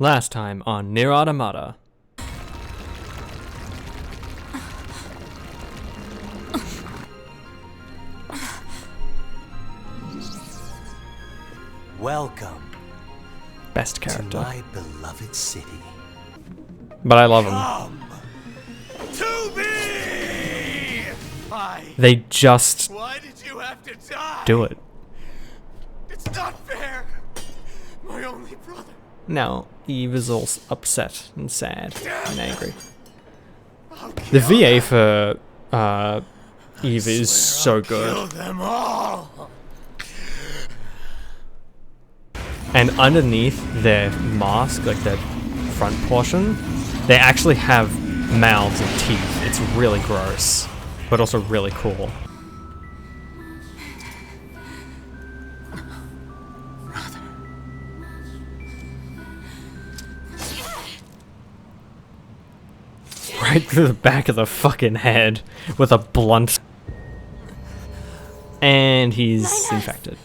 Last time on Nier Automata. Welcome Best to character. my beloved city. But I love him. Come to me! They just Why did you have to die? do it. It's not fair. My only brother. Now, Eve is all upset and sad and angry. I'll The kill VA them. for Eve is so Kill good. them all. And underneath their mask, like their front portion, they actually have mouths and teeth. It's really gross, but also really cool. Right through the back of the fucking head with a blunt. And he's infected.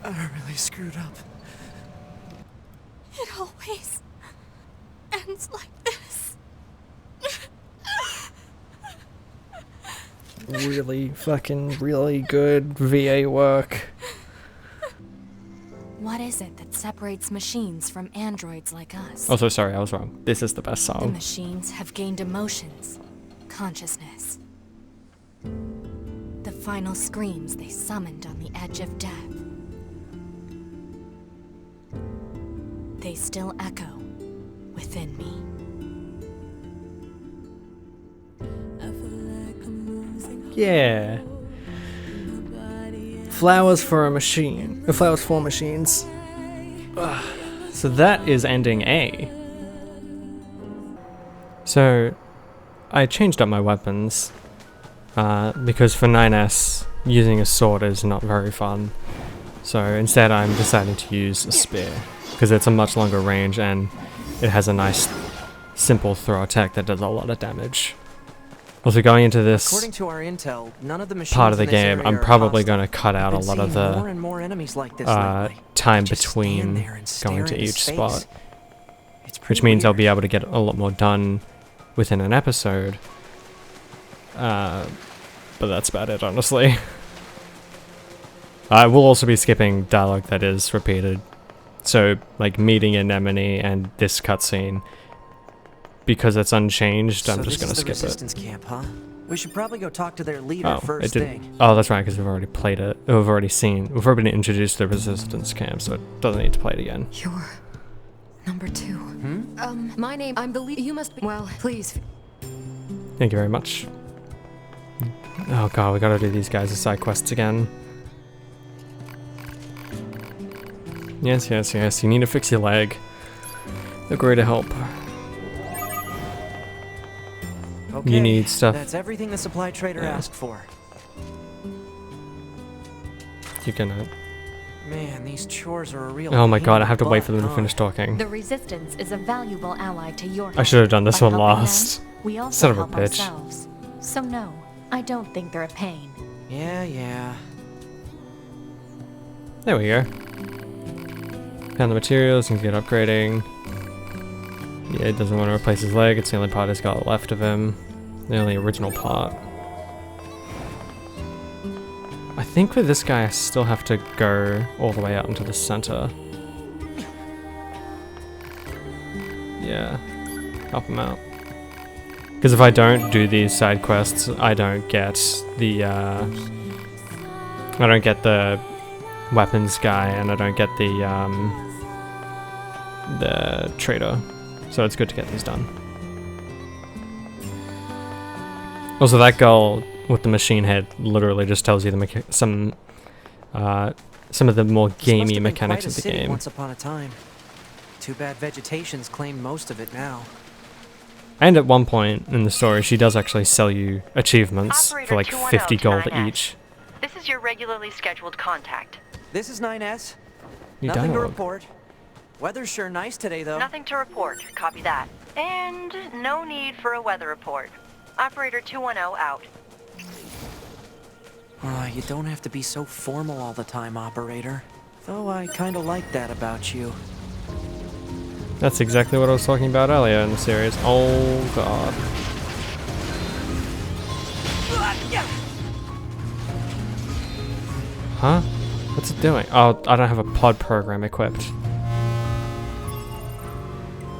I really screwed up. It always ends like this. Really good VA work. What is it that separates machines from androids like us? Also, sorry, I was wrong. This is the best The song. machines have gained emotions, consciousness. The final screams they summoned on the edge of death. They still echo within me. Yeah. Flowers for a machine. Flowers for machines. Ugh. So that is ending A. So I changed up my weapons because for 9S using a sword is not very fun. So instead I'm deciding to use a spear because it's a much longer range and it has a nice simple throw attack that does a lot of damage. Also, going into this According to our intel, none of the machines part of the in this game, area I'm are probably hostile. going to cut out a Been lot of seeing more the and more enemies like this lately. time Just stand between there and stare going to into each space. spot, It's which pretty means I'll weird. be able to get a lot more done within an episode. But that's about it, honestly. I will also be skipping dialogue that is repeated. So, like, meeting Anemone and this cutscene, because it's unchanged, I'm just going to skip this is the resistance camp, huh? We should probably go talk to their leader it. Oh, first it didn't. thing. Oh, that's right, because we've already played it. We've already been introduced to the resistance camp, so it doesn't need to play it again. You're number 2. My name, I'm the lead. You must be. Well, please. Thank you very much. Oh god, we gotta do these guys as side quests again. Yes, yes, yes, you need to fix your leg. Agree to help. Okay, You need stuff. That's everything the supply trader Yeah. asked for. You're gonna... Man, these chores are a real Oh my pain god, in I have to the wait butt, for them to huh? finish talking. The Resistance is a valuable ally to your I should have done this By one helping them, last. we also Son of a help bitch. ourselves. So no, I don't think they're a pain. Yeah. There we go. Found the materials and get upgrading. Yeah, he doesn't want to replace his leg, it's the only part he's got left of him. The only original part. I think with this guy I still have to go all the way out into the center. Yeah, help him out. Because if I don't do these side quests, I don't get the weapons guy, and I don't get the trader. So it's good to get these done. Also, that girl with the machine head literally just tells you some of the more This must gamey have been mechanics quite a of the city game. Once upon a time. Too bad vegetation's claimed most of it now. And at one point in the story, she does actually sell you achievements for Operator like 210 50 gold to 9S. each. This is your regularly scheduled contact. This is 9S. You Nothing to dialogue. report. Weather's sure nice today, though. Nothing to report. Copy that. And no need for a weather report. Operator 210 out. Oh, You don't have to be so formal all the time, operator. Though I kinda like that about you. That's exactly what I was talking about earlier in the series. Oh god. Huh? What's it doing? Oh, I don't have a pod program equipped.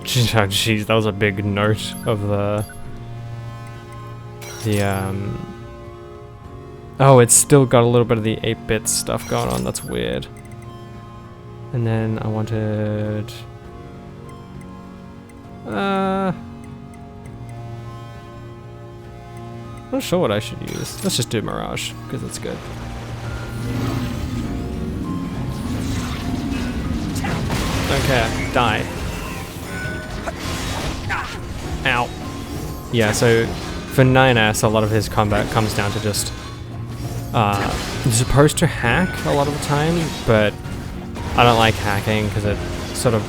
Jeez, that was a big note of the oh, it's still got a little bit of the 8-bit stuff going on. That's weird. And then I wanted I'm not sure what I should use. Let's just do Mirage, because it's good. Okay, die. Ow. Yeah, so for 9S, a lot of his combat comes down to just you're supposed to hack a lot of the time, but I don't like hacking because it sort of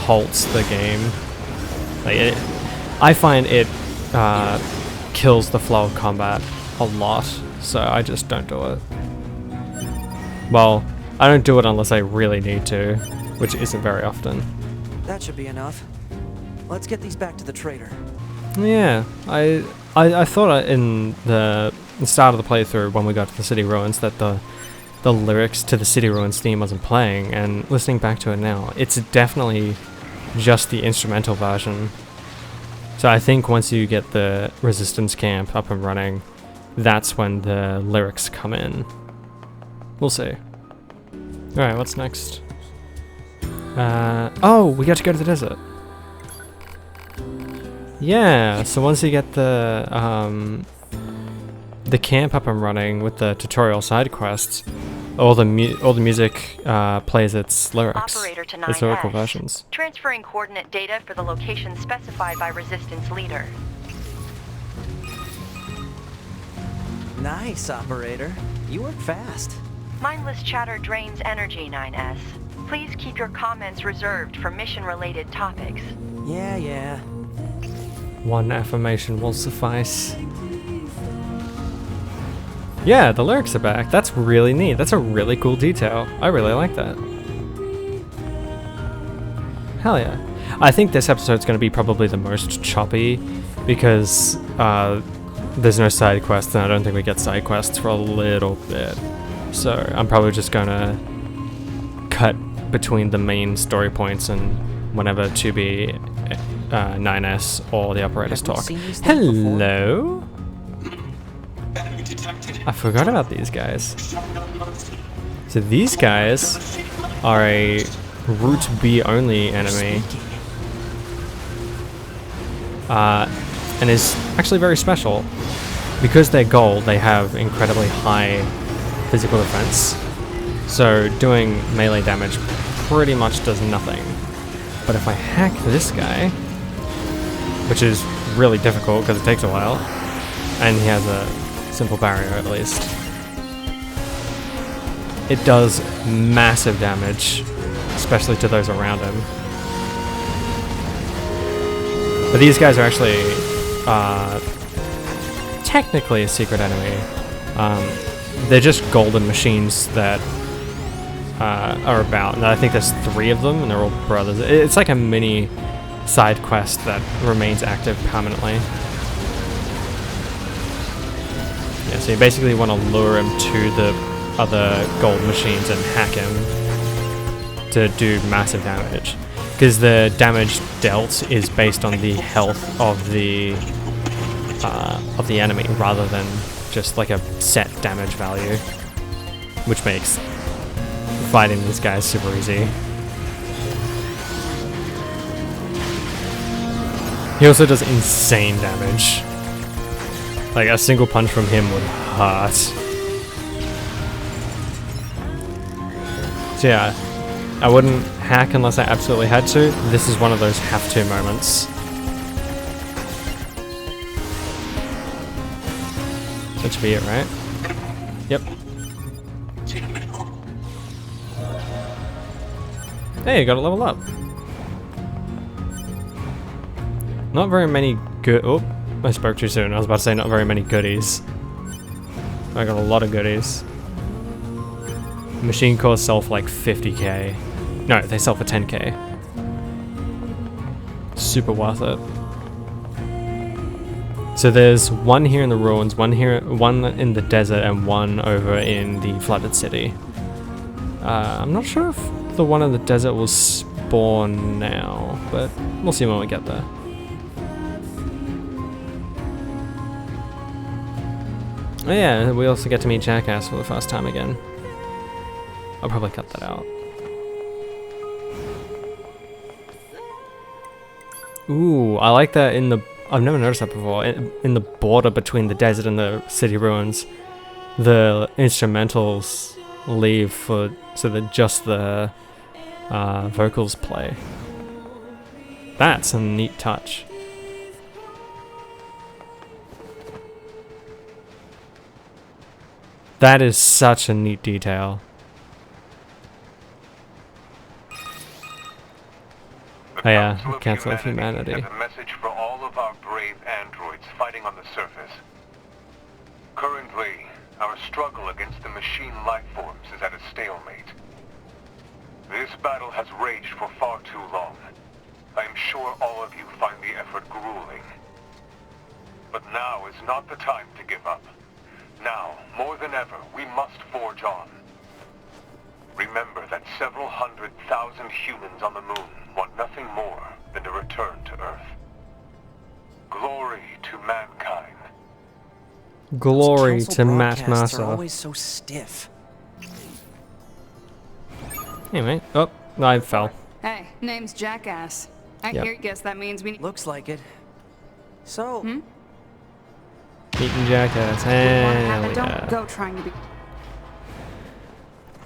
halts the game. Like I find it kills the flow of combat a lot, so I just don't do it. Well, I don't do it unless I really need to, which isn't very often. That should be enough. Let's get these back to the trader. Yeah, I thought in the start of the playthrough when we got to the City Ruins that the lyrics to the City Ruins theme wasn't playing, and listening back to it now, it's definitely just the instrumental version. So I think once you get the resistance camp up and running, that's when the lyrics come in. We'll see. Alright, what's next? Oh, we got to go to the desert. Yeah, so once you get the camp up and running with the tutorial side quests, all the music plays its lyrics, Operator to its lyrical 9S. versions. Transferring coordinate data for the location specified by Resistance leader. Nice, operator. You work fast. Mindless chatter drains energy, 9S. Please keep your comments reserved for mission-related topics. Yeah. One affirmation will suffice. Yeah, the lyrics are back. That's really neat. That's a really cool detail. I really like that. Hell yeah. I think this episode's going to be probably the most choppy because there's no side quests, and I don't think we get side quests for a little bit. So I'm probably just going to cut between the main story points and whenever 2B, 9S, or the operators talk. Hello? I forgot about these guys. So these guys are a Route B only enemy. And is actually very special. Because they're gold, they have incredibly high physical defense. So doing melee damage pretty much does nothing. But if I hack this guy, which is really difficult because it takes a while, and he has a simple barrier at least, it does massive damage, especially to those around him. But these guys are actually technically a secret enemy. They're just golden machines that are about, and I think there's 3 of them, and they're all brothers. It's like a mini side quest that remains active permanently. Yeah, so you basically want to lure him to the other gold machines and hack him to do massive damage, because the damage dealt is based on the health of the enemy rather than just like a set damage value, which makes fighting these guys super easy. He also does insane damage. Like a single punch from him would hurt. So yeah, I wouldn't hack unless I absolutely had to. This is one of those have to moments. That should be it, right? Yep. Hey, you got to level up. Not very many good. Oh, I spoke too soon. I was about to say not very many goodies. I got a lot of goodies. Machine cores sell for like 50k. No, they sell for 10k. Super worth it. So there's one here in the ruins, one in the desert, and one over in the flooded city. I'm not sure if the one in the desert will spawn now, but we'll see when we get there. Oh yeah, we also get to meet Jackass for the first time again. I'll probably cut that out. Ooh, I like that in the... I've never noticed that before. In the border between the desert and the city ruins, the instrumentals leave for... so that just the vocals play. That's a neat touch. That is such a neat detail. Oh yeah, Council of Humanity. A message for all of our brave androids fighting on the surface. Currently, our struggle against the machine life forms is at a stalemate. This battle has raged for far too long. I am sure all of you find the effort grueling. But now is not the time to give up. Now, more than ever, we must forge on. Remember that several 100,000 humans on the moon want nothing more than to return to Earth. Glory to mankind. Glory Those to council Matt broadcasts are Massa. always so stiff. Anyway, oh, I fell. Hey, name's Jackass. I Yep. guess that means we... Looks like it. So, Eating Jackass. Wanna have Hell it, yeah. don't go trying to be...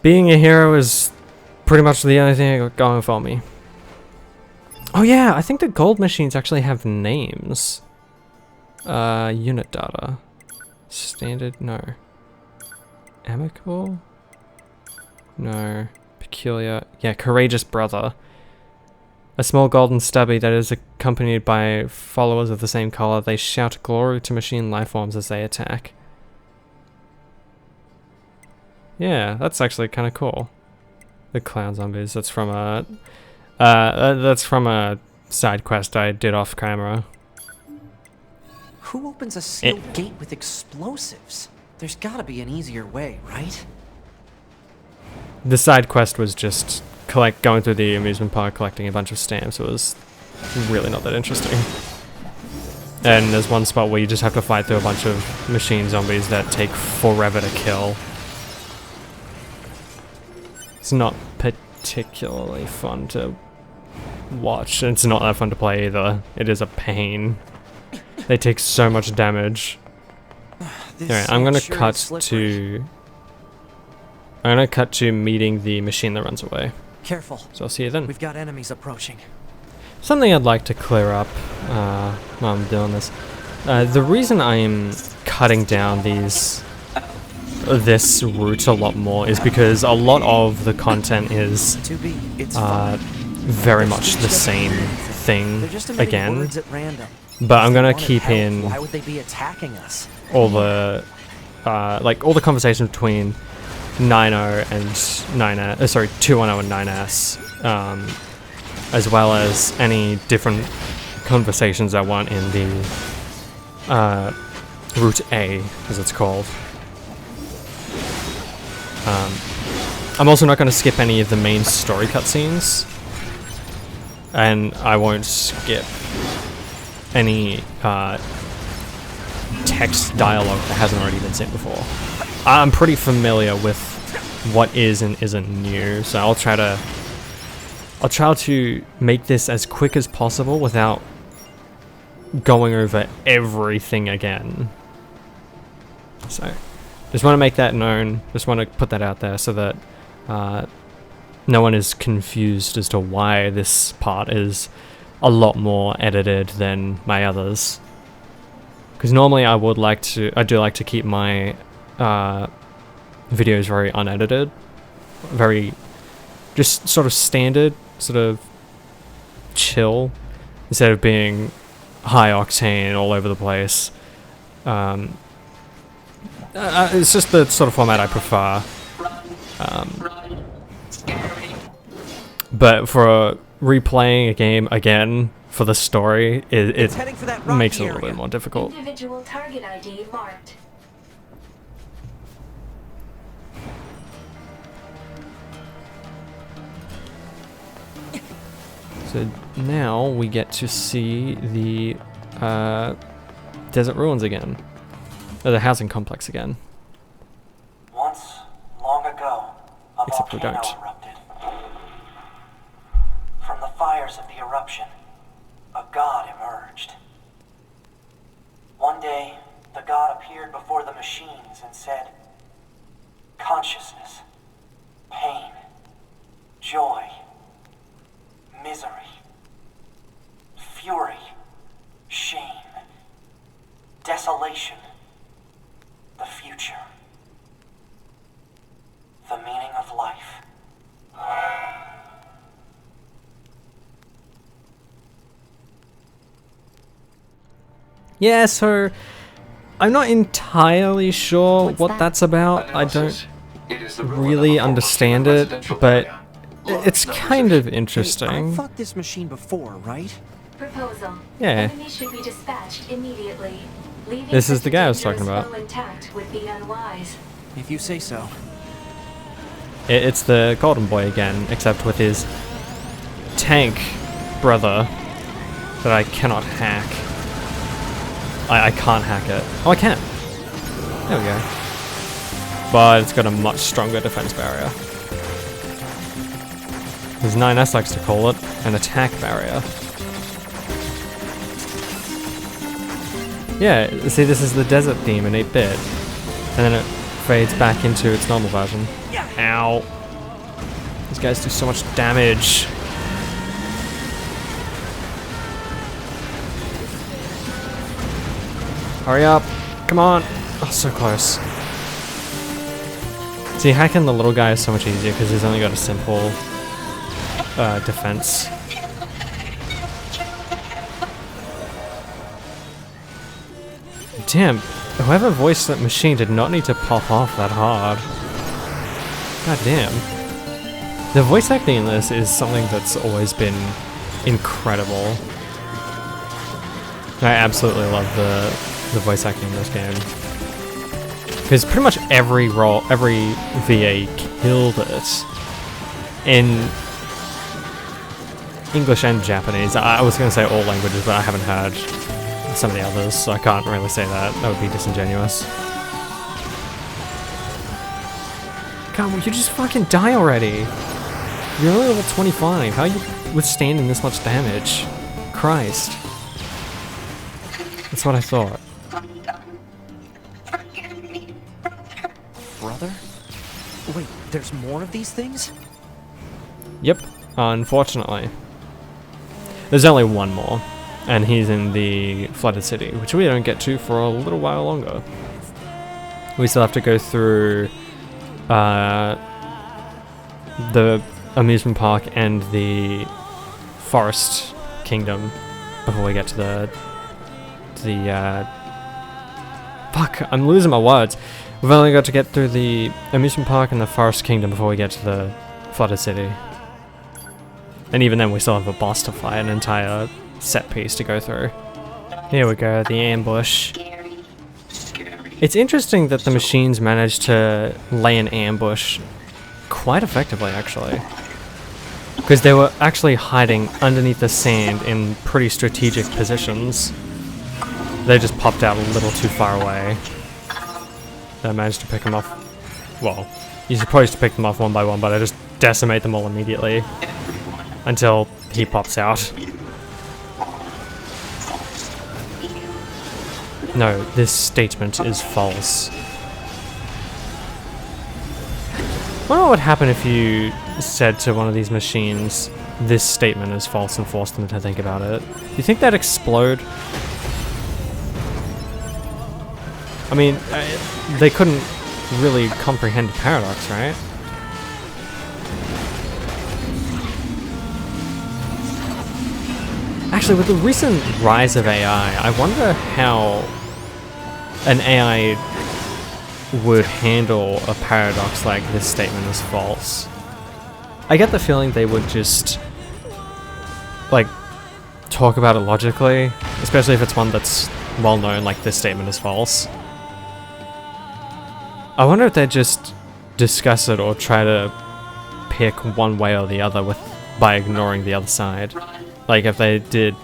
Being a hero is pretty much the only thing I got going for me. Oh yeah, I think the gold machines actually have names. Unit data. Standard, no. Amicable? No. Peculiar. Yeah, courageous brother. A small golden stubby that is accompanied by followers of the same color. They shout glory to machine lifeforms as they attack. Yeah, that's actually kind of cool. The clown zombies. That's from a side quest I did off camera. who opens a sealed gate with explosives? There's gotta be an easier way, right? The side quest was just going through the amusement park, collecting a bunch of stamps. It was really not that interesting. And there's one spot where you just have to fight through a bunch of machine zombies that take forever to kill. It's not particularly fun to watch. It's not that fun to play either. It is a pain. They take so much damage. Alright, I'm gonna cut to meeting the machine that runs away. Careful. So I'll see you then. We've got enemies approaching. Something I'd like to clear up while I'm doing this. The reason I'm cutting down this route a lot more is because a lot of the content is very much the same thing again. But I'm gonna keep in Why would they be attacking us? all the all the conversation between 9.0 and 9S, sorry, 2.10 and 9S, as well as any different conversations I want in the Route A, as it's called. I'm also not going to skip any of the main story cutscenes, and I won't skip any text dialogue that hasn't already been sent before. I'm pretty familiar with what is and isn't new, so I'll try to make this as quick as possible without going over everything again. So, just want to make that known, just want to put that out there so that no one is confused as to why this part is a lot more edited than my others. Because normally I do like to keep my videos very unedited, very just sort of standard, sort of chill, instead of being high octane all over the place. It's just the sort of format I prefer. But for replaying a game again for the story, it heading for that rocky makes it a little area. bit more difficult. Individual target ID marked. So now we get to see the desert ruins again. Or the housing complex again. Once, long ago, a Except we volcano don't. erupted. From the fires of the eruption, a god emerged. One day, the god appeared before the machines and said, consciousness, pain, joy, misery, fury, shame, desolation, the future, the meaning of life. Yeah, so I'm not entirely sure what that's about. I don't really understand it, but it's kind of I interesting. fought this machine before, right? Proposal. Yeah. Enemy should be dispatched immediately. Leaving This is such the a guy I was dangerous talking about. foe intact would be unwise. If you say so. It's the Golden Boy again, except with his tank brother that I cannot hack. I can't hack it. Oh, I can. There we go. But it's got a much stronger defense barrier. As 9S likes to call it, an attack barrier. Yeah, see, this is the desert theme in 8-bit. And then it fades back into its normal version. Ow. These guys do so much damage. Hurry up. Come on. Oh, so close. See, hacking the little guy is so much easier because he's only got a simple defense. Damn, whoever voiced that machine did not need to pop off that hard. God damn. The voice acting in this is something that's always been incredible. I absolutely love the voice acting in this game. Because pretty much every VA killed it. In English and Japanese. I was going to say all languages, but I haven't heard some of the others, so I can't really say that. That would be disingenuous. Come on, you just fucking die already. You're only level 25. How are you withstanding this much damage? Christ. That's what I thought. Brother? Wait, there's more of these things? Yep, unfortunately. There's only one more, and he's in the flooded city, which we don't get to for a little while longer. We still have to go through the amusement park and the forest kingdom before we get to the fuck, I'm losing my words. We've only got to get through the amusement park and the forest kingdom before we get to the flooded city. And even then we still have a boss to fight, an entire set piece to go through. Here we go, the ambush. It's interesting that the machines managed to lay an ambush quite effectively, actually. Because they were actually hiding underneath the sand in pretty strategic positions. They just popped out a little too far away. I managed to pick them off. Well, you're supposed to pick them off one by one, but I just decimate them all immediately. Until he pops out. No, this statement is false. I wonder what would happen if you said to one of these machines, this statement is false, and forced them to think about it. Do you think that'd explode? I mean, they couldn't really comprehend the paradox, right? Actually, with the recent rise of AI, I wonder how an AI would handle a paradox like this statement is false. I get the feeling they would just like talk about it logically, especially if it's one that's well known, like this statement is false. I wonder if they'd just discuss it or try to pick one way or the other by ignoring the other side. Like if they did,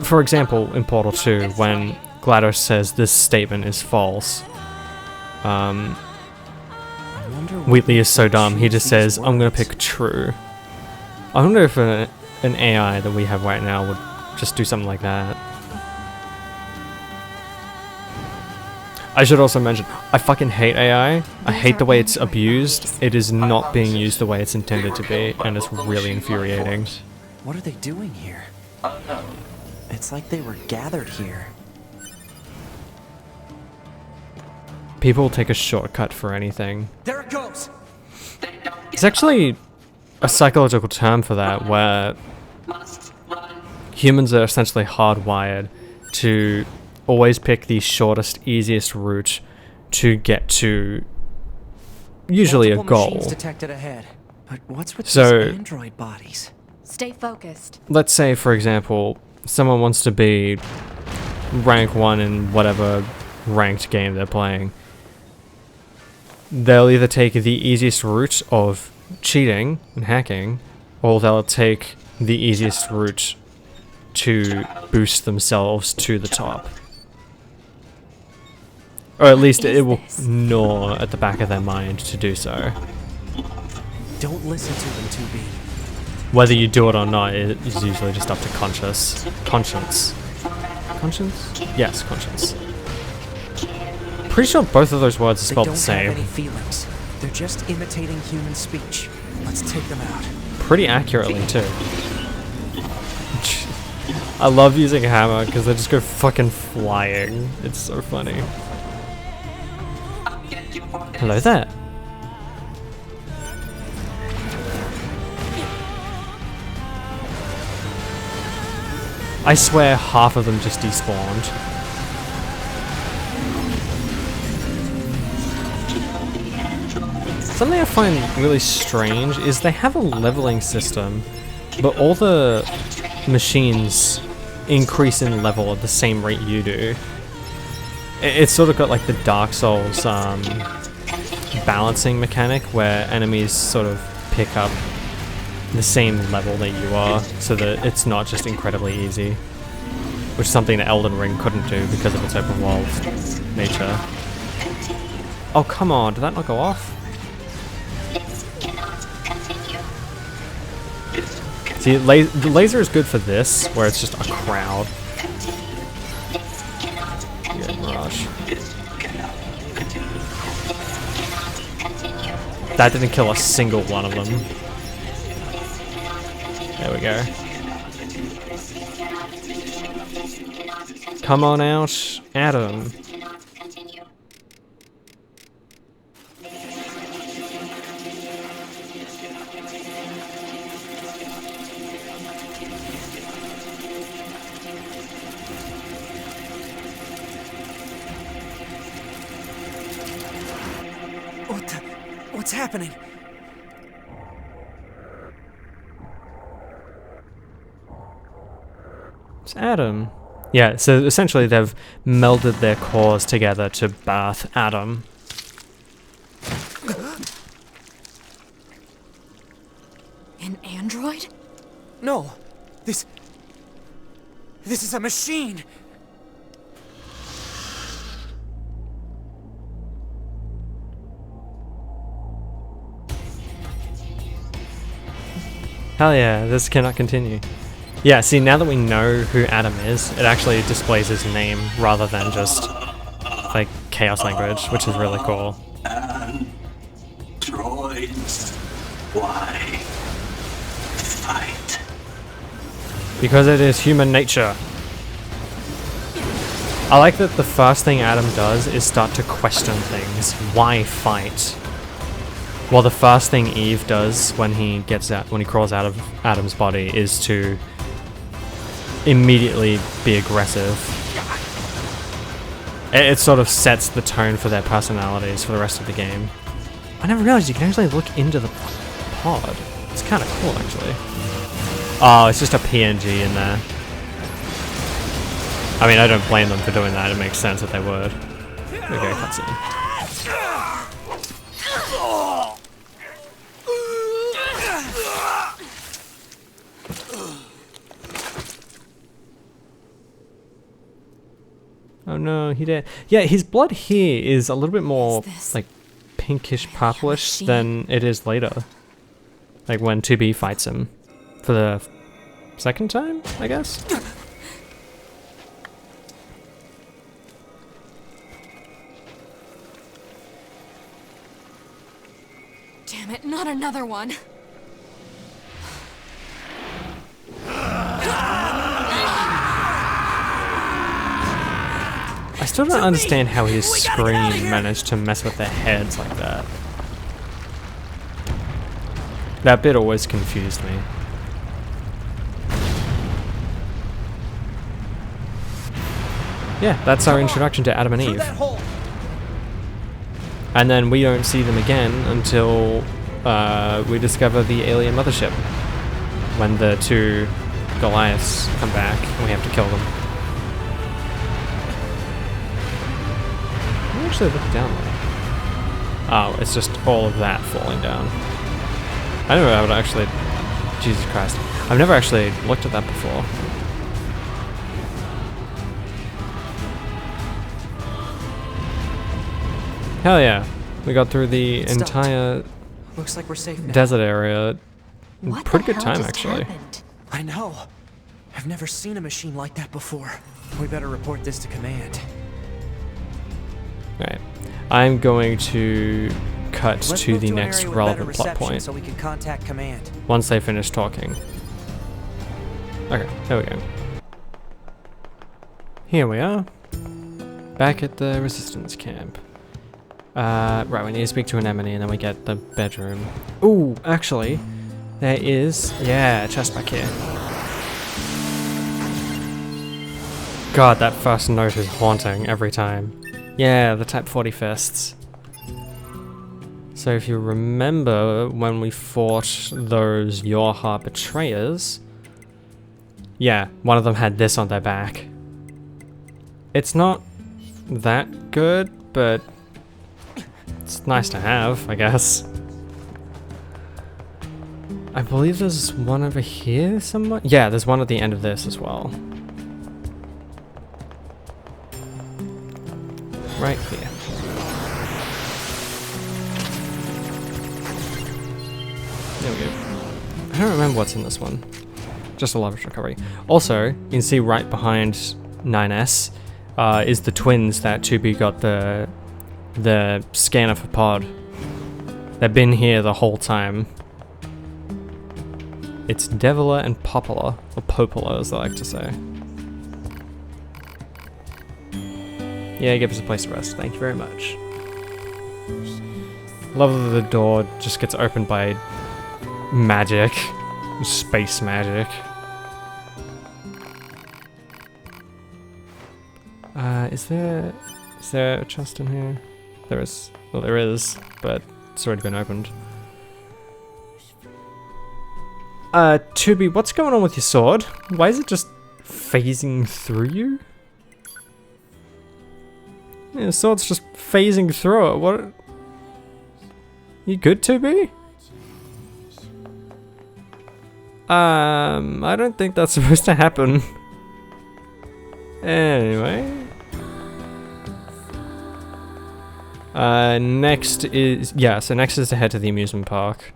for example, in Portal 2, when GLaDOS says this statement is false, Wheatley is so dumb, he just says, I'm gonna pick true. I wonder if an AI that we have right now would just do something like that. I should also mention, I fucking hate AI. I hate the way it's abused. It is not being used the way it's intended to be, and it's really infuriating. What are they doing here? It's like they were gathered here. People take a shortcut for anything. There it goes. It's actually a psychological term for that, where humans are essentially hardwired to always pick the shortest, easiest route to get to usually a Multiple goal. machines detected ahead. But what's with So- these android bodies? Stay focused. Let's say, for example, someone wants to be rank 1 in whatever ranked game they're playing. They'll either take the easiest route of cheating and hacking, or they'll take the easiest route to boost themselves to the top. Or at least it will gnaw at the back of their mind to do so. Don't listen to them, 2B. Whether you do it or not is usually just up to conscience. Conscience? Yes, conscience. Pretty sure both of those words are They spelled don't the same. have any feelings. They're just imitating human speech. Let's take them out. Pretty accurately too. I love using hammer because they just go fucking flying. It's so funny. Hello there. I swear half of them just despawned. Something I find really strange is they have a leveling system, but all the machines increase in level at the same rate you do. It's sort of got like the Dark Souls balancing mechanic where enemies sort of pick up the same level that you are, so that it's not just incredibly easy, which is something that Elden Ring couldn't do because of its open world nature. Oh come on, did that not go off? See, the laser is good for this, where it's just a crowd. Yeah, Mirage. That didn't kill a single one of them. There we go. Come on out, Adam. What's happening? It's Adam. Yeah, so essentially they've melded their cores together to birth Adam. An android? No. This is a machine. Hell yeah, this cannot continue. Yeah, see, now that we know who Adam is, it actually displays his name rather than just, like, chaos language, which is really cool. Androids, why fight? Because it is human nature. I like that the first thing Adam does is start to question things. Why fight? Well, the first thing Eve does when he crawls out of Adam's body is to immediately be aggressive. It sort of sets the tone for their personalities for the rest of the game. I never realized you can actually look into the pod. It's kind of cool, actually. Oh, it's just a PNG in there. I mean, I don't blame them for doing that. It makes sense that they would. Okay, cutscene. Oh no, he did. Yeah, his blood here is a little bit more like pinkish purplish than it is later. Like when 2B fights him for the second time, I guess. Damn it, not another one. I still don't understand how his screen managed to mess with their heads like that. That bit always confused me. Yeah, that's our introduction to Adam and Eve. And then we don't see them again until we discover the alien mothership. When the two Goliaths come back and we have to kill them. Actually look down there. Oh, it's just all of that falling down. I never would actually... Jesus Christ. I've never actually looked at that before. Hell yeah. We got through the entire Looks like we're safe now. desert area in What pretty the good hell time, just actually. happened? I know. I've never seen a machine like that before. We better report this to command. Right. I'm going to cut Let's to move the an next area with better relevant plot reception point so we can contact command. once they finish talking. Okay, there we go. Here we are. Back at the resistance camp. Right, we need to speak to an Anemone and then we get the bedroom. Ooh, actually, there is, yeah, a chest back here. God, that first note is haunting every time. Yeah, the Type 40 fists. So if you remember when we fought those Your Heart betrayers, yeah, one of them had this on their back. It's not that good, but it's nice to have, I guess. I believe there's one over here somewhere. Yeah, there's one at the end of this as well. Right here. There we go. I don't remember what's in this one. Just a lavish recovery. Also, you can see right behind 9S is the twins that 2B got the scanner for pod. They've been here the whole time. It's Devila and Popola, or Popola as they like to say. Yeah, give us a place to rest. Thank you very much. Love that the door just gets opened by magic. Space magic. Is there a chest in here? There is. Well, there is, but it's already been opened. 2B, what's going on with your sword? Why is it just phasing through you? Yeah, the sword's just phasing through it. What? You good, 2B? I don't think that's supposed to happen. Anyway. Next is to head to the amusement park.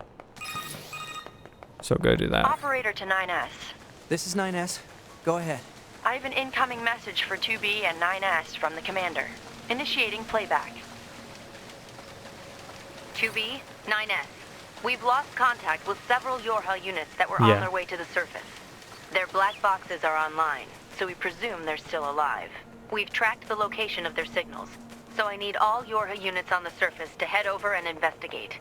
So go do that. Operator to 9S. This is 9S. Go ahead. I have an incoming message for 2B and 9S from the commander. Initiating playback. 2B, 9S. We've lost contact with several Yorha units that were on their way to the surface. Their black boxes are online, so we presume they're still alive. We've tracked the location of their signals, so I need all Yorha units on the surface to head over and investigate.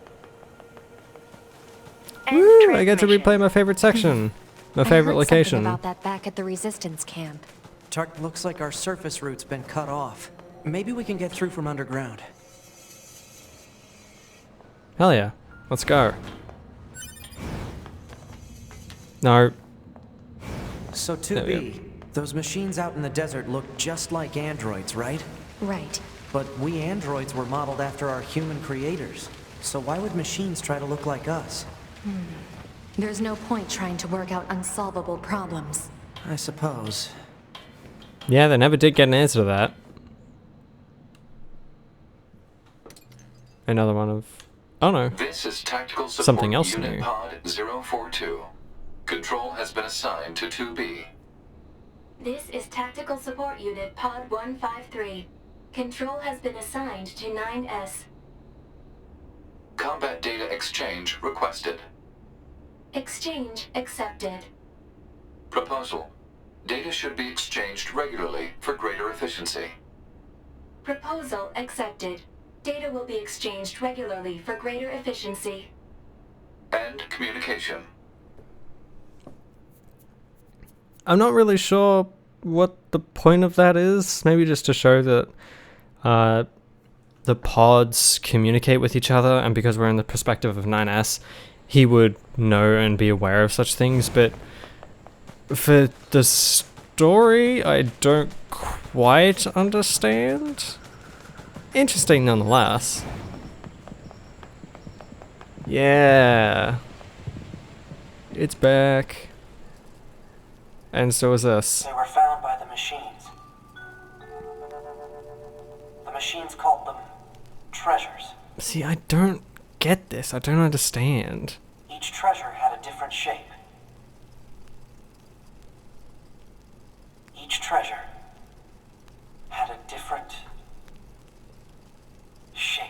Woo! I get to replay my favorite section. My favorite I heard location. something about that back at the resistance camp. Looks like our surface route's been cut off. Maybe we can get through from underground. Hell yeah. Let's go. No. So There we 2B, those machines out in the desert look just like androids, right? Right. But we androids were modeled after our human creators. So why would machines try to look like us? There's no point trying to work out unsolvable problems. I suppose. Yeah, they never did get an answer to that. Another one of... Oh no. This is Tactical Support Something else Unit new. Pod 042. Control has been assigned to 2B. This is Tactical Support Unit Pod 153. Control has been assigned to 9S. Combat data exchange requested. Exchange accepted. Proposal. Data should be exchanged regularly for greater efficiency. Proposal accepted. Data will be exchanged regularly for greater efficiency. And communication. I'm not really sure what the point of that is. Maybe just to show that the pods communicate with each other, and because we're in the perspective of 9S, he would know and be aware of such things. But for the story, I don't quite understand. Interesting nonetheless. Yeah. It's back. And so is this. They were found by the machines. The machines called them treasures. See, I don't get this. I don't understand. Each treasure had a different shape. Each treasure had a different shape.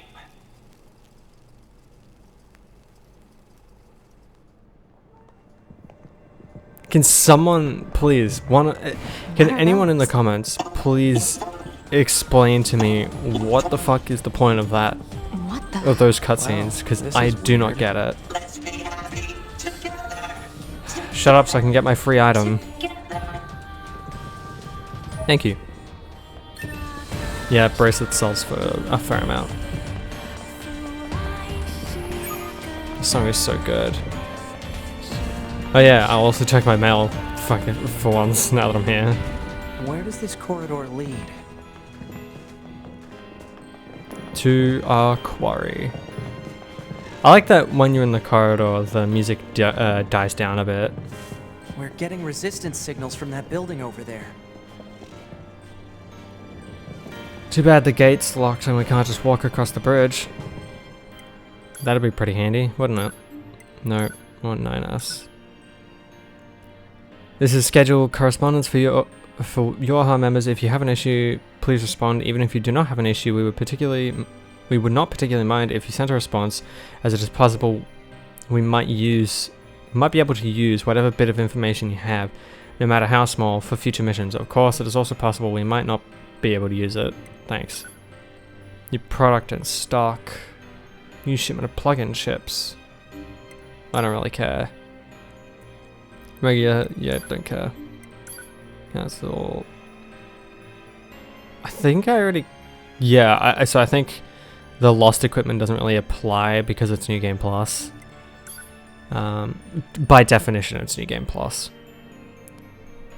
Can someone please, can anyone in the comments please explain to me what the fuck is the point of that, What the? of those cutscenes? Because this I is do not weird. get it. Shut up so I can get my free item. Thank you. Yeah, bracelet sells for a fair amount. This song is so good. Oh yeah, I'll also check my mail for once now that I'm here. Where does this corridor lead? To our quarry. I like that when you're in the corridor, the music dies down a bit. We're getting resistance signals from that building over there. Too bad the gate's locked and we can't just walk across the bridge. That'd be pretty handy, wouldn't it? No, I want 9S. This is scheduled correspondence for your members. If you have an issue, please respond. Even if you do not have an issue, we would not particularly mind if you sent a response, as it is possible we might be able to use whatever bit of information you have, no matter how small, for future missions. Of course, it is also possible we might not be able to use it. Thanks. Your product in stock. New shipment of plug-in chips. I don't really care. Regular, yeah, don't care. Cancel. I think I already... Yeah, so I think the lost equipment doesn't really apply because it's New Game Plus. By definition, it's New Game Plus.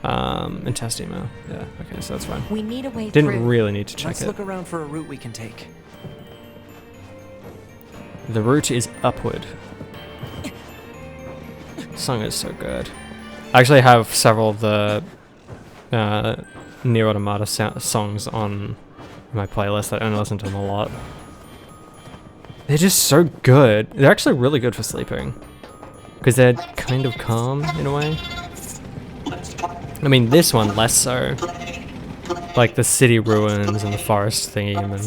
And test email. Yeah, okay, so that's fine. We need a way Didn't through. really need to check Let's it. look around for a route we can take. The route is upward. This song is so good. I actually have several of the Nier Automata songs on my playlist. I only listen to them a lot. They're just so good. They're actually really good for sleeping. Because they're kind of calm in a way. I mean, this one less so. Like the city ruins and the forest theme and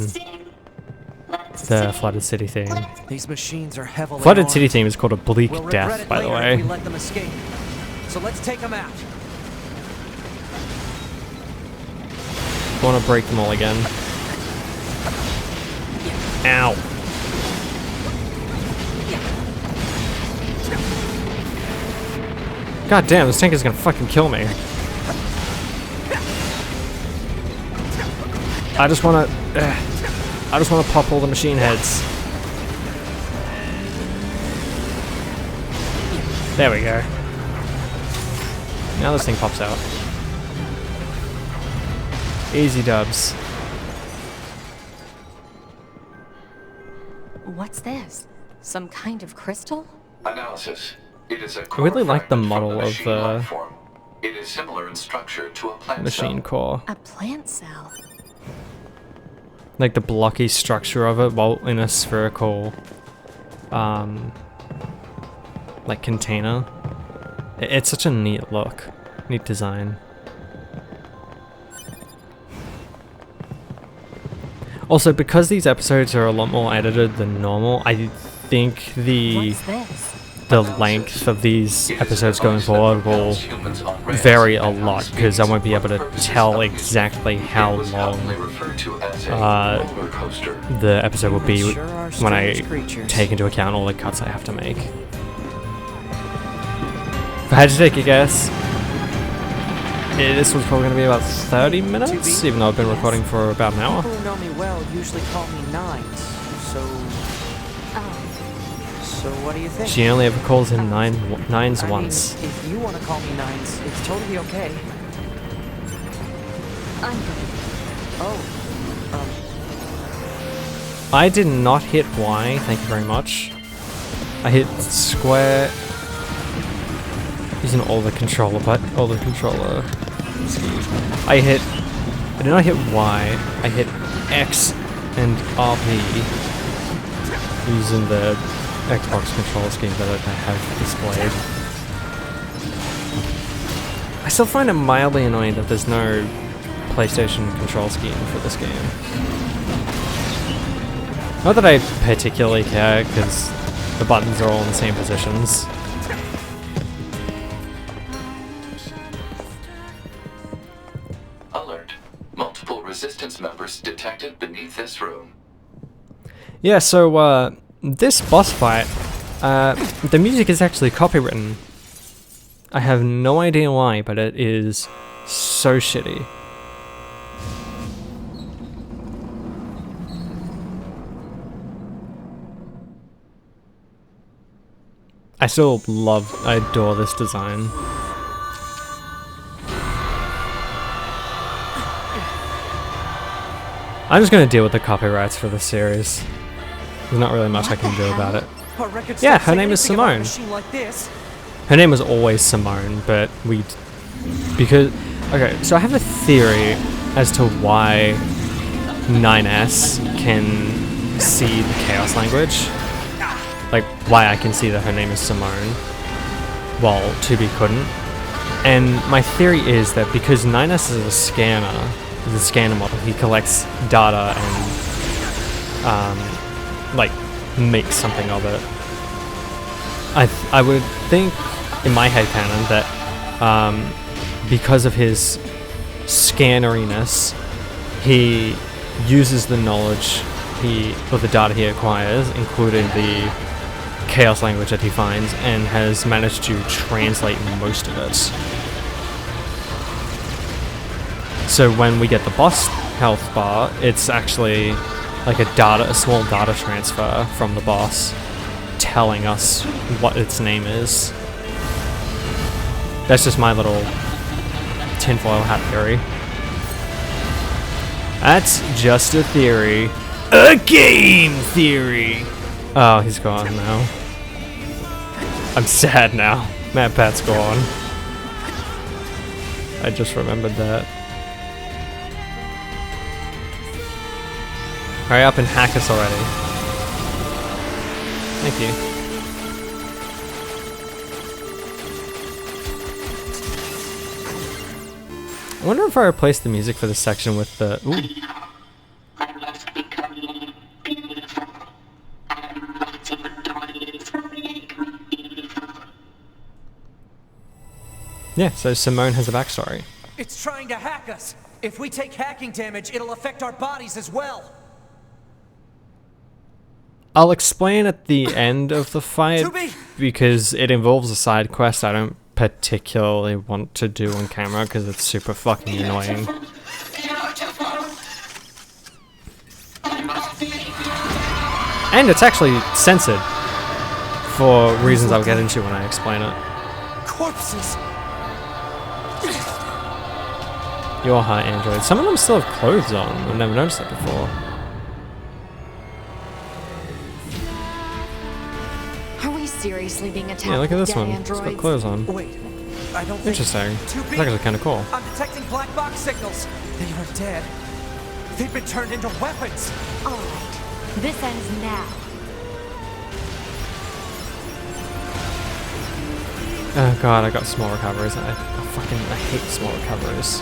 the flooded city theme. These machines are heavily Flooded armed. city theme is called a bleak We'll regret death, it by the later way. if we let them escape. So let's take them out. I want to break them all again. Ow. God damn, this tank is gonna fucking kill me. I just wanna pop all the machine heads. There we go. Now this thing pops out. Easy dubs. What's this? Some kind of crystal? Analysis. It is a I really like the fragment from model of machine the life form. It is similar in structure to a plant machine cell. core. A plant cell. Like the blocky structure of it while in a spherical like container. It's such a neat look. Neat design. Also, because these episodes are a lot more edited than normal, I think the length of these episodes going forward will vary a lot, because I won't be able to tell exactly how long the episode will be when I take into account all the cuts I have to make. If I had to take a guess, this was probably going to be about 30 minutes, even though I've been recording for about an hour. People who know me well usually call me Nines, so what do you think? She only ever calls him Nines once. Mean, if you want to call me Nines, it's totally okay. I'm good. Oh, I did not hit Y, thank you very much. I hit square using all the controller schemes. I did not hit Y, I hit X and RP using the Xbox control scheme that I have displayed. I still find it mildly annoying that there's no PlayStation control scheme for this game. Not that I particularly care, because the buttons are all in the same positions. Alert. Multiple resistance members detected beneath this room. Yeah, so, this boss fight, the music is actually copywritten. I have no idea why, but it is so shitty. I adore this design. I'm just gonna deal with the copyrights for this series. There's not really much I can do about it. Yeah, her name is Simone. Her name was always Simone, but okay, so I have a theory as to why 9S can see the Chaos language. Like, why I can see that her name is Simone, while 2B couldn't. And my theory is that because 9S is a scanner model, he collects data and, like, makes something of it. I would think, in my headcanon, that, because of his scanneriness, he uses the knowledge or the data he acquires, including the Chaos language that he finds, and has managed to translate most of it. So when we get the boss health bar, it's actually like a small data transfer from the boss telling us what its name is. That's just my little tinfoil hat theory. That's just a theory. A game theory! Oh, he's gone now. I'm sad now. Matt Pat's gone. I just remembered that. Hurry up and hack us already. Thank you. I wonder if I replace the music for this section with the... Ooh. Yeah, so Simone has a backstory. it's trying to hack us. If we take hacking damage, it'll affect our bodies as well. I'll explain at the end of the fight, because it involves a side quest I don't particularly want to do on camera, because it's super fucking annoying. And it's actually censored for reasons I'll get into when I explain it. Corpses. Your high android. Some of them still have clothes on. I've never noticed that before. Are we seriously being attacked? Yeah, look at with this dead one. androids? It's got clothes on. Wait, I don't think... Interesting. Too It's big. actually kind of cool. I'm detecting black box signals. They are dead. They've been turned into weapons. All right. This ends now. Oh god, I got small recoveries. I hate small recoveries.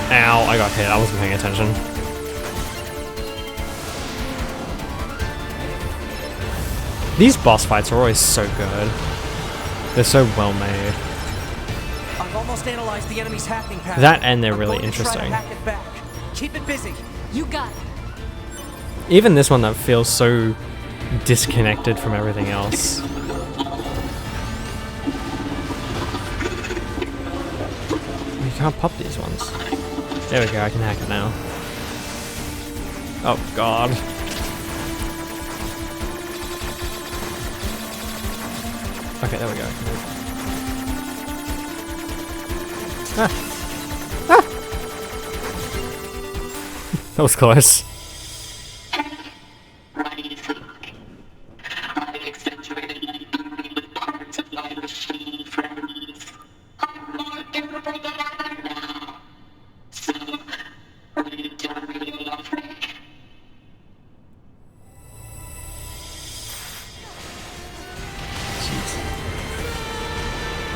Ow, I got hit. I wasn't paying attention. These boss fights are always so good. They're so well made. I've almost analyzed the enemy's hacking pattern. That and they're I'm really going to try to interesting. hack it back. Keep it busy. You got it. Even this one that feels so disconnected from everything else. You can't pop these ones. There we go, I can hack it now. Oh god. Okay, there we go. Ah! Ah! That was close.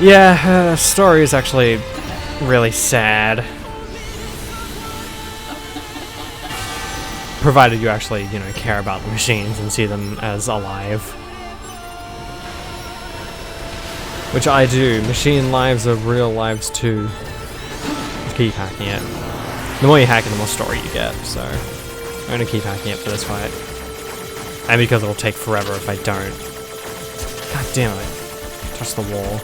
Yeah, the story is actually really sad. Provided you actually, you know, care about the machines and see them as alive. Which I do. Machine lives are real lives too. Just keep hacking it. The more you hack it, the more story you get, so I'm gonna keep hacking it for this fight. And because it'll take forever if I don't. God damn it. Touch the wall.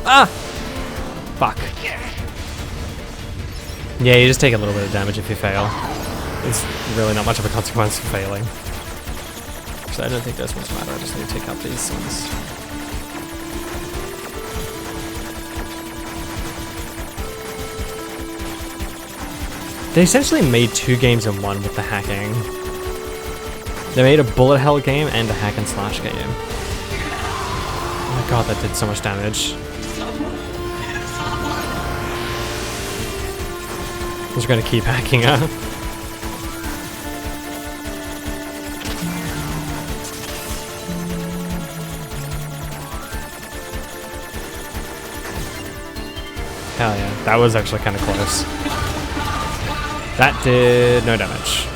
Ah! Fuck. Yeah, you just take a little bit of damage if you fail. It's really not much of a consequence for failing. So I don't think those ones matter, I just need to take out these ones. They essentially made 2 games in one with the hacking. They made a bullet hell game and a hack and slash game. Oh my god, that did so much damage. I'm just gonna keep hacking her. Hell yeah, that was actually kind of close. That did no damage.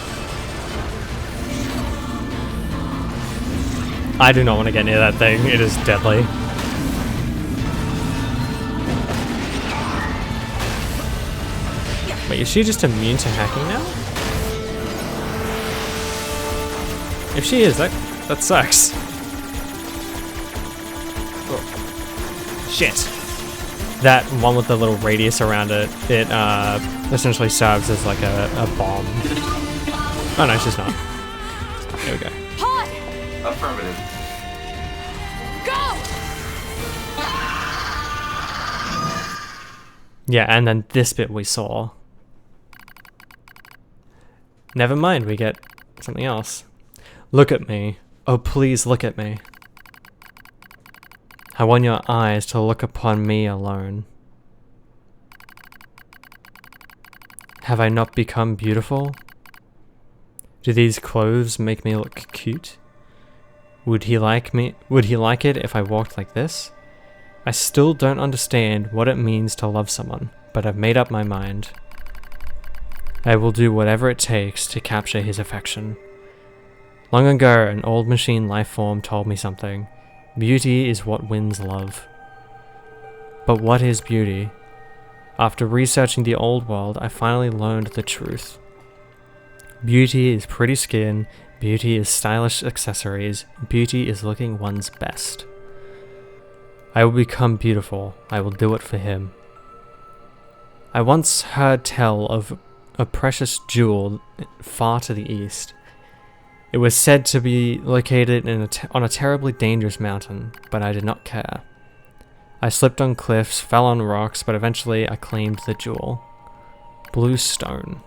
I do not want to get near that thing, it is deadly. Wait, is she just immune to hacking now? If she is, that sucks. Oh. Shit. That one with the little radius around it, it essentially serves as like a bomb. Oh no, she's not. There we go. Pod! Affirmative. Go! Yeah, and then this bit we saw. Never mind, we get something else. Look at me. Oh, please look at me. I want your eyes to look upon me alone. Have I not become beautiful? Do these clothes make me look cute? Would he like me? Would he like it if I walked like this? I still don't understand what it means to love someone, but I've made up my mind. I will do whatever it takes to capture his affection. Long ago, an old machine life form told me something. Beauty is what wins love. But what is beauty? After researching the old world, I finally learned the truth. Beauty is pretty skin, beauty is stylish accessories, beauty is looking one's best. I will become beautiful, I will do it for him. I once heard tell of a precious jewel far to the east. It was said to be located on a terribly dangerous mountain, but I did not care. I slipped on cliffs, fell on rocks, but eventually I claimed the jewel. Blue stone.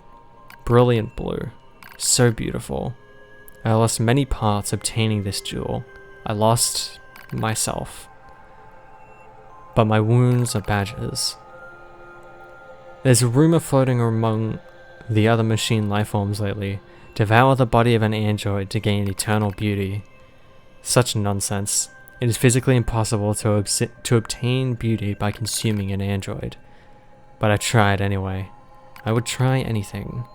Brilliant blue. So beautiful. I lost many parts obtaining this jewel. I lost myself. But my wounds are badges. There's a rumor floating among the other machine lifeforms lately. Devour the body of an android to gain eternal beauty. Such nonsense. It is physically impossible to obtain beauty by consuming an android. But I tried anyway. I would try anything.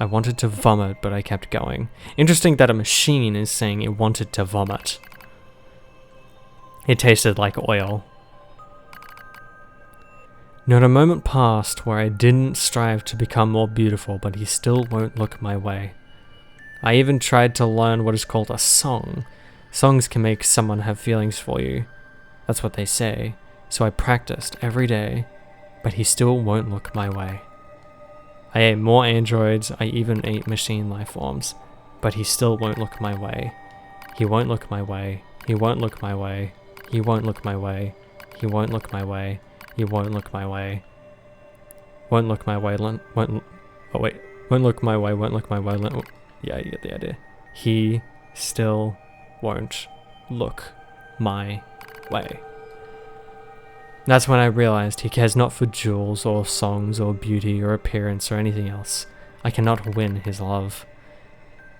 I wanted to vomit, but I kept going. Interesting that a machine is saying it wanted to vomit. It tasted like oil. Not a moment passed where I didn't strive to become more beautiful, but he still won't look my way. I even tried to learn what is called a song. Songs can make someone have feelings for you. That's what they say. So I practiced every day, but he still won't look my way. I ate more androids, I even ate machine life forms, but he still won't look my way. He won't look my way. He won't look my way. He won't look my way. He won't look my way. He won't look my way. Won't look my way. Won't look my way. Won't look my way. Yeah, you get the idea. He still won't look my way. That's when I realized he cares not for jewels or songs or beauty or appearance or anything else. I cannot win his love.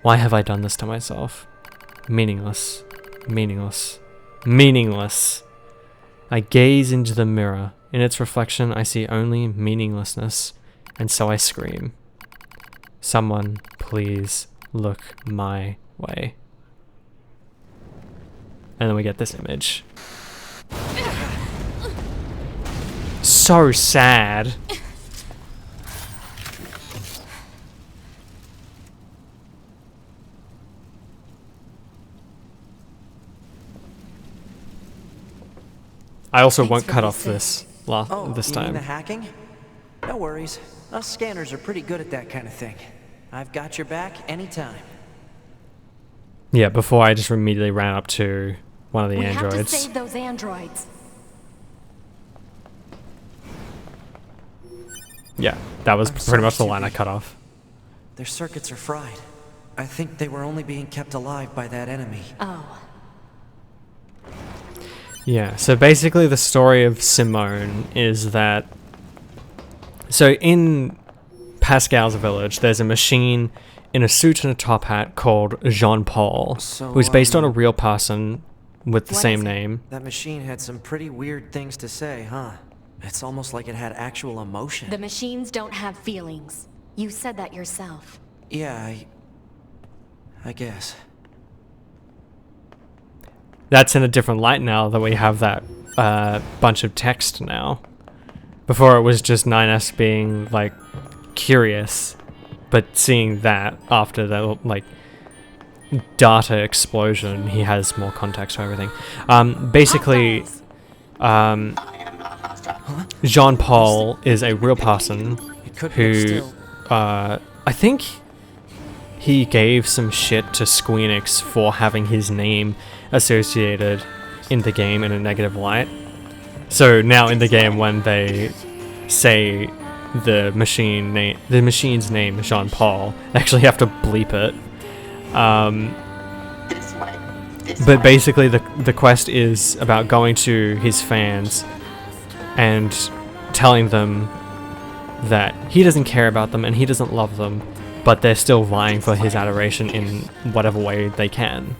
Why have I done this to myself? Meaningless. Meaningless. Meaningless. I gaze into the mirror. In its reflection, I see only meaninglessness, and so I scream. Someone, please look my way. And then we get this image. So sad. I also won't cut off this this you time. mean the hacking? No worries. Us scanners are pretty good at that kind of thing. I've got your back anytime. Yeah, before I just immediately ran up to one of the androids. We have to save those androids. Yeah, that was pretty much the line I cut off. Their circuits are fried. I think they were only being kept alive by that enemy. Oh. Yeah, so basically the story of Simone is that... So in Pascal's village, there's a machine in a suit and a top hat called Jean-Paul, who's based on a real person with the same name. That machine had some pretty weird things to say, huh? It's almost like it had actual emotion. The machines don't have feelings. You said that yourself. Yeah, I guess. That's in a different light now that we have that bunch of text now. Before it was just 9S being like curious, but seeing that after the like data explosion, he has more context for everything. Basically, Jean-Paul is a real person who I think he gave some shit to Squeenix for having his name associated in the game in a negative light. So now in the game, when they say the machine's name, Jean-Paul, they actually have to bleep it. But basically, the quest is about going to his fans and telling them that he doesn't care about them and he doesn't love them, but they're still vying for his adoration in whatever way they can.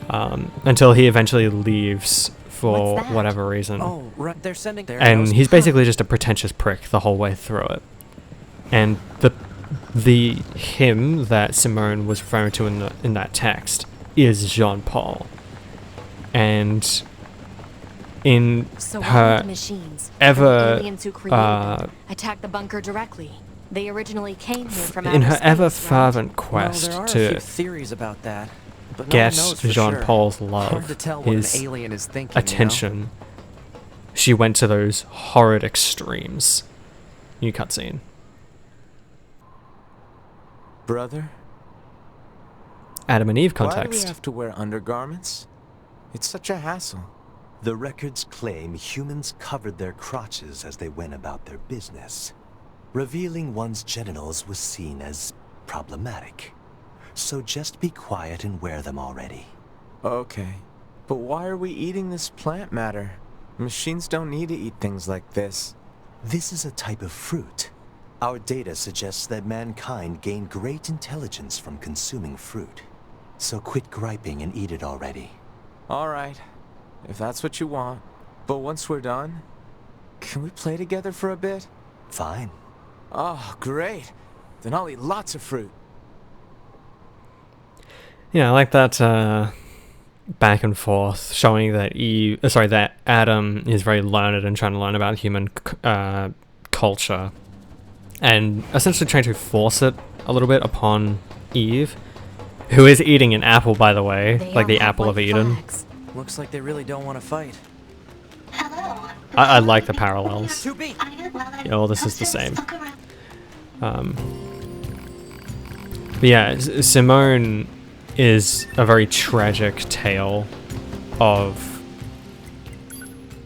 Until he eventually leaves for whatever reason. Oh, right. They're sending their and he's basically just a pretentious prick the whole way through it. And the him that Simone was referring to in that text is Jean-Paul. And in her attack the bunker directly. They originally came here from in her outer ever space, fervent Well, quest there are a to few theories about that, but no get one knows for Jean-Paul's sure. love, Hard to tell what his an alien is thinking, attention, she went to those horrid extremes. New cutscene. Brother? Adam and Eve Why do we context. have to wear undergarments? It's such a hassle. The records claim humans covered their crotches as they went about their business. Revealing one's genitals was seen as problematic. So just be quiet and wear them already. Okay. But why are we eating this plant matter? Machines don't need to eat things like this. This is a type of fruit. Our data suggests that mankind gained great intelligence from consuming fruit. So quit griping and eat it already. Alright, if that's what you want. But once we're done, can we play together for a bit? Fine. Oh, great. Then I'll eat lots of fruit. Yeah, I like that back and forth, showing that that Adam is very learned and trying to learn about human culture, and essentially trying to force it a little bit upon Eve, who is eating an apple, by the way, like the apple of Eden. Looks like they really don't want to fight. I like the parallels. 2B. Yeah, well, this is the same. But yeah, Simone is a very tragic tale of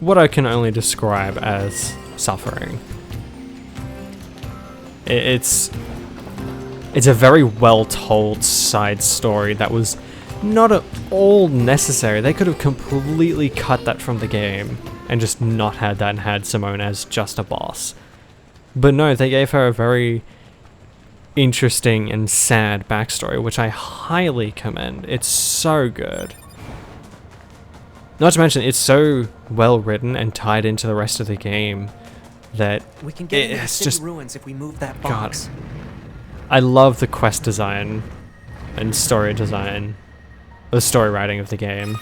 what I can only describe as suffering. It's a very well told side story that was not at all necessary. They could have completely cut that from the game and just not had that and had Simone as just a boss. But no, they gave her a very interesting and sad backstory, which I highly commend. It's so good. Not to mention, it's so well written and tied into the rest of the game that we can get into the it's city just ruins if we move that God. box. I love the quest design and story design, the story writing of the game.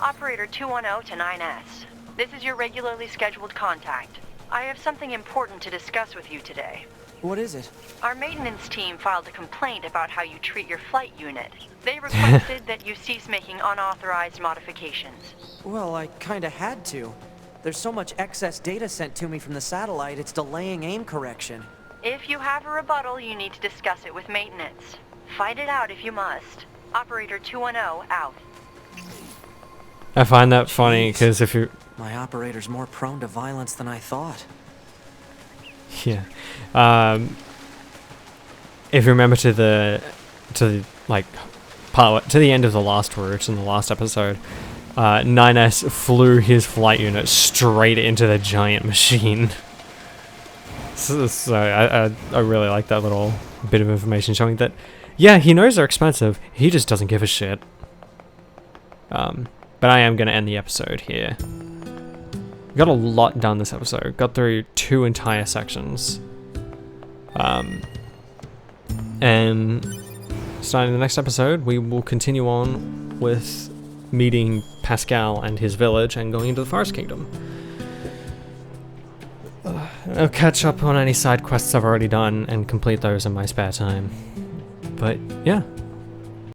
Operator 210 to 9S. This is your regularly scheduled contact. I have something important to discuss with you today. What is it? Our maintenance team filed a complaint about how you treat your flight unit. They requested that you cease making unauthorized modifications. Well, I kinda had to. There's so much excess data sent to me from the satellite, it's delaying aim correction. If you have a rebuttal, you need to discuss it with maintenance. Fight it out if you must. Operator 210 out. I find that funny because if you... My operator's more prone to violence than I thought. Yeah. If you remember to the end of the last route in the last episode, 9S flew his flight unit straight into the giant machine. So I really like that little bit of information showing that, yeah, he knows they're expensive, he just doesn't give a shit. But I am going to end the episode here. We got a lot done this episode. Got through 2 entire sections. And starting the next episode, we will continue on with meeting Pascal and his village and going into the Forest Kingdom. I'll catch up on any side quests I've already done and complete those in my spare time. But yeah,